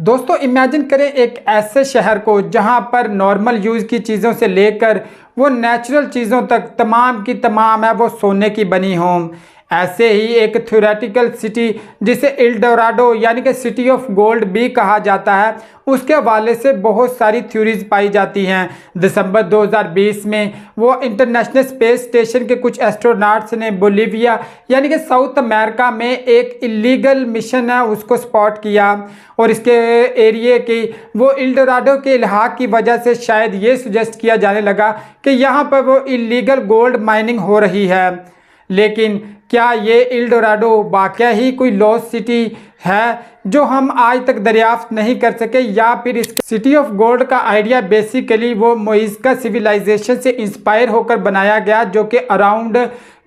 दोस्तों इमेजिन करें एक ऐसे शहर को जहां पर नॉर्मल यूज़ की चीज़ों से लेकर वो नेचुरल चीज़ों तक तमाम की तमाम है वो सोने की बनी हों। ऐसे ही एक थ्योरेटिकल सिटी जिसे एल डोराडो यानी कि सिटी ऑफ गोल्ड भी कहा जाता है, उसके हवाले से बहुत सारी थ्योरीज पाई जाती हैं। दिसंबर 2020 में वो इंटरनेशनल स्पेस स्टेशन के कुछ एस्ट्रोनॉट्स ने बोलिविया यानी कि साउथ अमेरिका में एक इलीगल मिशन है उसको स्पॉट किया और इसके एरिए की वो एल डोराडो के इलाके की वजह से शायद ये सुजेस्ट किया जाने लगा कि यहाँ पर वो इलीगल गोल्ड माइनिंग हो रही है। लेकिन क्या ये एल डोराडो वाकया ही कोई लॉस्ट सिटी है जो हम आज तक दरियाफ्त नहीं कर सके, या फिर इस सिटी ऑफ गोल्ड का आइडिया बेसिकली वो मोइज़का सिविलाइजेशन से इंस्पायर होकर बनाया गया जो कि अराउंड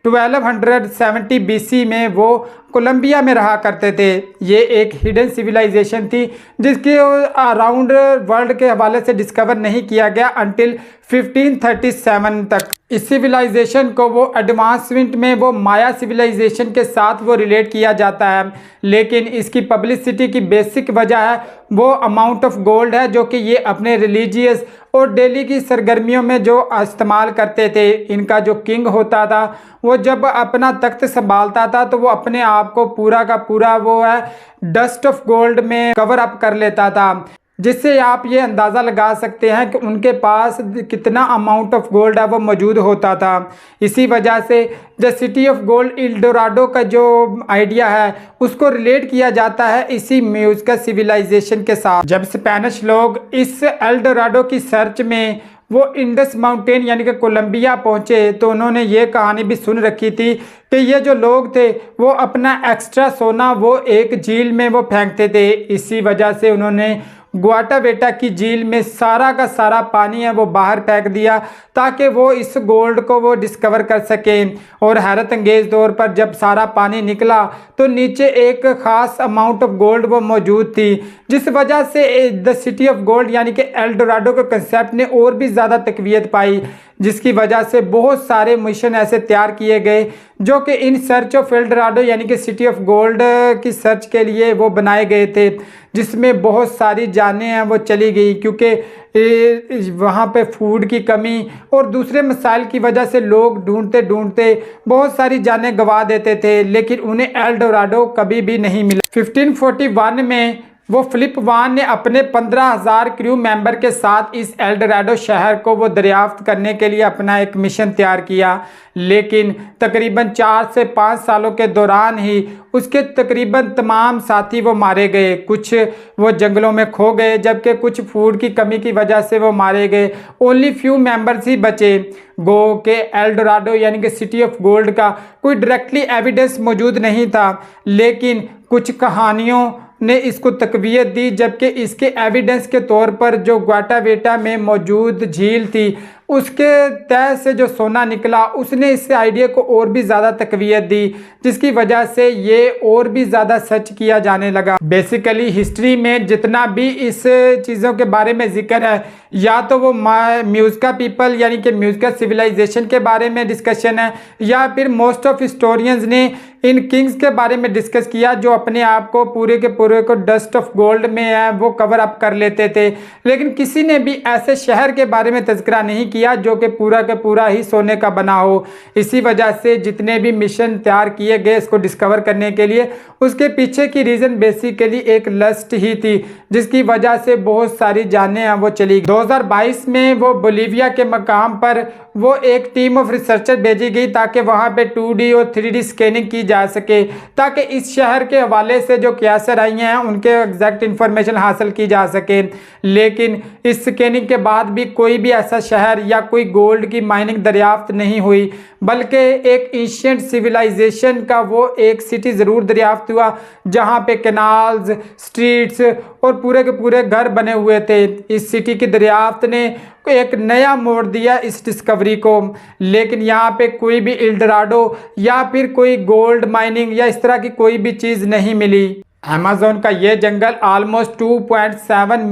1270 बीसी में वो कोलंबिया में रहा करते थे। ये एक हिडन सिविलाइजेशन थी जिसके अराउंड वर्ल्ड के हवाले से डिस्कवर नहीं किया गया अंटिल 1537 तक। इस सिविलाइजेशन को वो एडवांसमेंट में वो माया सिविलाइजेशन के साथ वो रिलेट किया जाता है, लेकिन इसकी पब्लिसिटी की बेसिक वजह है वो अमाउंट ऑफ गोल्ड है जो कि ये अपने रिलीजियस और डेली की सरगर्मियों में जो इस्तेमाल करते थे। इनका जो किंग होता था वो जब अपना तख्त संभालता था तो वो अपने आप को पूरा का पूरा वो है डस्ट ऑफ गोल्ड में कवर अप कर लेता था, जिससे आप ये अंदाज़ा लगा सकते हैं कि उनके पास कितना अमाउंट ऑफ गोल्ड है वो मौजूद होता था। इसी वजह से the city of gold L Dorado का जो आइडिया है उसको रिलेट किया जाता है इसी मोइज़का सिविलाइजेशन के साथ। जब स्पेनिश लोग इस एल डोराडो की सर्च में वो इंडस माउंटेन यानी कि कोलंबिया पहुंचे तो उन्होंने ये कहानी भी सुन रखी थी कि ये जो लोग थे वो अपना एक्स्ट्रा सोना वो एक झील में वो फेंकते थे। इसी वजह से उन्होंने ग्वाटावेटा की झील में सारा का सारा पानी है वो बाहर फेंक दिया ताकि वो इस गोल्ड को वो डिस्कवर कर सकें। और हैरत अंगेज तौर पर जब सारा पानी निकला तो नीचे एक ख़ास अमाउंट ऑफ गोल्ड वो मौजूद थी, जिस वजह से द सिटी ऑफ गोल्ड यानी कि एल डोराडो के कंसेप्ट ने और भी ज़्यादा तकवीत पाई, जिसकी वजह से बहुत सारे मिशन ऐसे तैयार किए गए जो कि in search of L Dorado यानी कि सिटी ऑफ गोल्ड की सर्च के लिए वो बनाए गए थे, जिसमें बहुत सारी जानें हैं वो चली गई क्योंकि वहाँ पे फूड की कमी और दूसरे मसाइल की वजह से लोग ढूंढते ढूंढते बहुत सारी जानें गंवा देते थे, लेकिन उन्हें एल डोराडो कभी भी नहीं मिला। 1541 में वो फिलिप वान ने अपने 15,000 क्रू मेंबर के साथ इस एल डोराडो शहर को वो दरियाफ्त करने के लिए अपना एक मिशन तैयार किया, लेकिन तकरीबन 4 से 5 सालों के दौरान ही उसके तकरीबन तमाम साथी वो मारे गए। कुछ वो जंगलों में खो गए जबकि कुछ फूड की कमी की वजह से वो मारे गए। ओनली फ्यू मेंबर्स ही बचे। गो के एल डोराडो यानी कि सिटी ऑफ गोल्ड का कोई डायरेक्टली एविडेंस मौजूद नहीं था, लेकिन कुछ कहानियों ने इसको तकवीत दी, जबकि इसके एविडेंस के तौर पर जो ग्वाटावेटा में मौजूद झील थी उसके तह से जो सोना निकला उसने इस आइडिया को और भी ज़्यादा तकवीत दी, जिसकी वजह से ये और भी ज़्यादा सर्च किया जाने लगा। बेसिकली हिस्ट्री में जितना भी इस चीज़ों के बारे में जिक्र है या तो वो मोइज़का पीपल यानी कि मोइज़का सिविलाइजेशन के बारे में डिस्कशन है या फिर मोस्ट ऑफ हिस्टोरियंस ने इन किंग्स के बारे में डिस्कस किया जो अपने आप को पूरे के पूरे को डस्ट ऑफ गोल्ड में है वो कवर अप कर लेते थे, लेकिन किसी ने भी ऐसे शहर के बारे में तज़किरा नहीं किया जो कि पूरा का पूरा ही सोने का बना हो। इसी वजह से जितने भी मिशन तैयार किए गए इसको डिस्कवर करने के लिए उसके पीछे की रीज़न बेसिकली एक लस्ट ही थी, जिसकी वजह से बहुत सारी जानें वो चली। 2022 में वो बोलिविया के मकाम पर वो एक टीम ऑफ रिसर्चर भेजी गई ताकि वहाँ पे 2D और 3D स्कैनिंग की जा सके, ताकि इस शहर के हवाले से जो क्यासर आई हैं उनके एग्जैक्ट इंफॉर्मेशन हासिल की जा सके। लेकिन इस स्कैनिंग के बाद भी कोई भी ऐसा शहर या कोई गोल्ड की माइनिंग दरियाफ्त नहीं हुई, बल्कि एक एंशिएंट सिविलाइजेशन का वो एक सिटी ज़रूर दरियाफ्त हुआ जहाँ पे कैनाल्स, स्ट्रीट्स और पूरे के पूरे घर बने हुए थे। इस सिटी की दरियाफ्त ने एक नया मोड़ दिया इस डिस्कवरी को, लेकिन यहाँ पे कोई भी एल डोराडो या फिर कोई गोल्ड माइनिंग या इस तरह की कोई भी चीज़ नहीं मिली। अमेज़न का ये जंगल ऑलमोस्ट 2.7